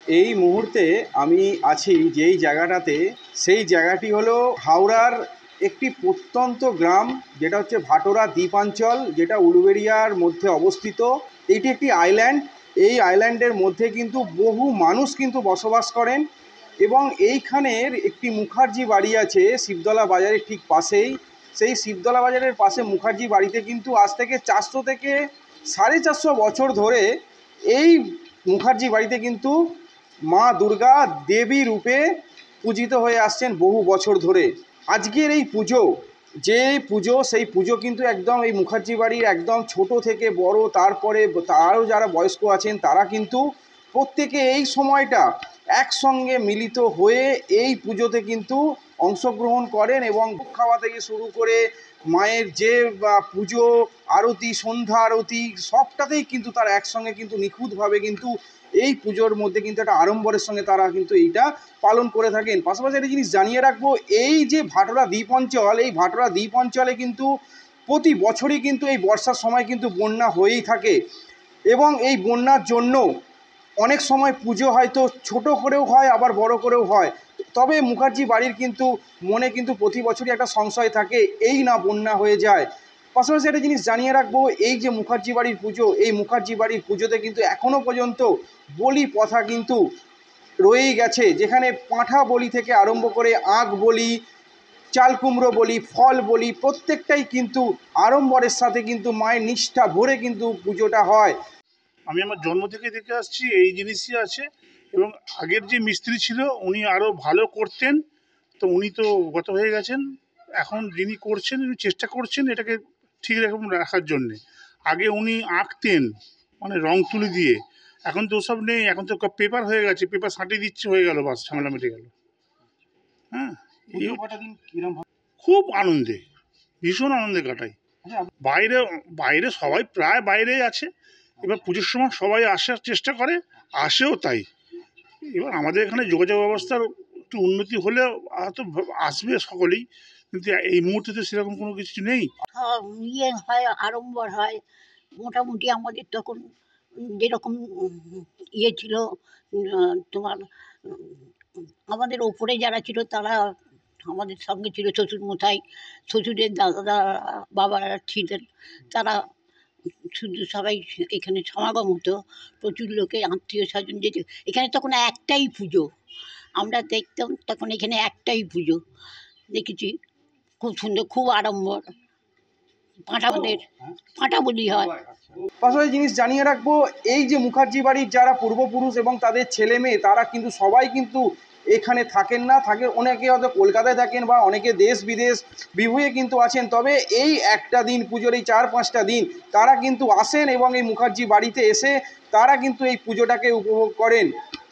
এই মুহূর্তে আমি আছি যেই জায়গাটাতে, সেই জায়গাটি হলো হাওড়ার একটি প্রত্যন্ত গ্রাম, যেটা হচ্ছে ভাটোরা দ্বীপাঞ্চল, যেটা উলুবেড়িয়ার মধ্যে অবস্থিত। এটি একটি আইল্যান্ড। এই আইল্যান্ডের মধ্যে কিন্তু বহু মানুষ কিন্তু বসবাস করেন এবং এইখানের একটি মুখার্জি বাড়ি আছে শিবতলা বাজারের ঠিক পাশেই। সেই শিবতলা বাজারের পাশে মুখার্জি বাড়িতে কিন্তু আজ থেকে 400 থেকে 450 বছর ধরে এই মুখার্জি বাড়িতে কিন্তু মা দুর্গা দেবী রূপে পূজিত হয়ে আসছেন বহু বছর ধরে। আজকের এই পুজো, যে পুজো, সেই পুজো কিন্তু একদম এই মুখার্জি বাড়ির একদম ছোট থেকে বড়, তারপরে আরও যারা বয়স্ক আছেন তারা কিন্তু প্রত্যেকে এই সময়টা একসঙ্গে মিলিত হয়ে এই পুজোতে কিন্তু অংশগ্রহণ করেন এবং ভোগ খাওয়া থেকে শুরু করে মায়ের যে পুজো, আরতি, সন্ধ্যা আরতি, সবটাতেই কিন্তু তারা একসঙ্গে কিন্তু নিখুঁতভাবে কিন্তু এই পুজোর মধ্যে কিন্তু একটা আড়ম্বরের সঙ্গে তারা কিন্তু এইটা পালন করে থাকেন। পাশাপাশি একটা জিনিস জানিয়ে রাখবো, এই যে ভাটোরা দ্বীপ অঞ্চল, এই ভাটোরা দ্বীপ অঞ্চলে কিন্তু প্রতি বছরই কিন্তু এই বর্ষার সময় কিন্তু বন্যা হয়েই থাকে এবং এই বন্যার জন্য অনেক সময় পুজো হয়তো ছোট করেও হয়, আবার বড় করেও হয়। তবে মুখার্জি বাড়ির কিন্তু মনে কিন্তু প্রতি বছরই একটা সংশয় থাকে, এই না বন্যা হয়ে যায়। পাশাপাশি একটা জিনিস জানিয়ে রাখবো, এই যে মুখার্জি বাড়ির পুজো, এই মুখার্জি বাড়ির পুজোতে কিন্তু এখনও পর্যন্ত বলি প্রথা কিন্তু রয়েই গেছে, যেখানে পাঁঠা বলি থেকে আরম্ভ করে আখ বলি, চাল কুমড়ো বলি, ফল বলি, প্রত্যেকটাই কিন্তু আড়ম্বরের সাথে কিন্তু মায়ের নিষ্ঠা ভরে কিন্তু পুজোটা হয়। আমি আমার জন্ম থেকে দেখে আসছি এই জিনিসই আছে। এবং আগের যে মিস্ত্রি ছিল উনি আরও ভালো করতেন, তো উনি তো গত হয়ে গেছেন। এখন যিনি করছেন উনি চেষ্টা করছেন এটাকে ঠিক রকম রাখার জন্যে। আগে উনি আঁকতেন মানে রং তুলি দিয়ে, এখন তো ওসব নেই, এখন তো পেপার হয়ে গেছে, পেপার সাঁটিয়ে দিচ্ছে, হয়ে গেল, বাস ঝামেলা মিটে গেল। হ্যাঁ, খুব আনন্দে, ভীষণ আনন্দে কাটাই। বাইরে বাইরে সবাই প্রায় বাইরেই আছে। এবার পুজোর সময় সবাই আসার চেষ্টা করে, আসেও তাই। এবার আমাদের এখানে যোগাযোগ ব্যবস্থার একটু উন্নতি হলে হয়তো আসবে সকলেই, কিন্তু এই মুহূর্তে তো সেরকম কোনো কিছু নেই। ইয়ে হয়, আড়ম্বর হয় মোটামুটি। আমাদের তখন যেরকম ইয়ে ছিল, তোমার আমাদের ওপরে যারা ছিল তারা আমাদের সঙ্গে ছিল, শ্বশুরমশাই, শ্বশুরের দাদা বাবারা ছিলেন, তারা শুধু সবাই এখানে সমাগম হতো, প্রচুর লোকে আত্মীয় স্বজন যেত। এখানে তখন একটাই পুজো, আমরা দেখতাম তখন এখানে একটাই পুজো দেখেছি, খুব সুন্দর, খুব আড়ম্বর। পাঁঠা বলি হয়। পাশাপাশি জিনিস জানিয়ে রাখবো, এই যে মুখার্জি বাড়ির যারা পূর্বপুরুষ এবং তাদের ছেলে মেয়ে, তারা কিন্তু সবাই কিন্তু এখানে থাকেন না, থাকে অনেকে হয়তো কলকাতায় থাকেন বা অনেকে দেশ বিদেশ বিভুঁয়ে কিন্তু আছেন। তবে এই একটা দিন, পুজোর এই 4-5টা দিন তারা কিন্তু আসেন এবং এই মুখার্জি বাড়িতে এসে তারা কিন্তু এই পুজোটাকে উপভোগ করেন।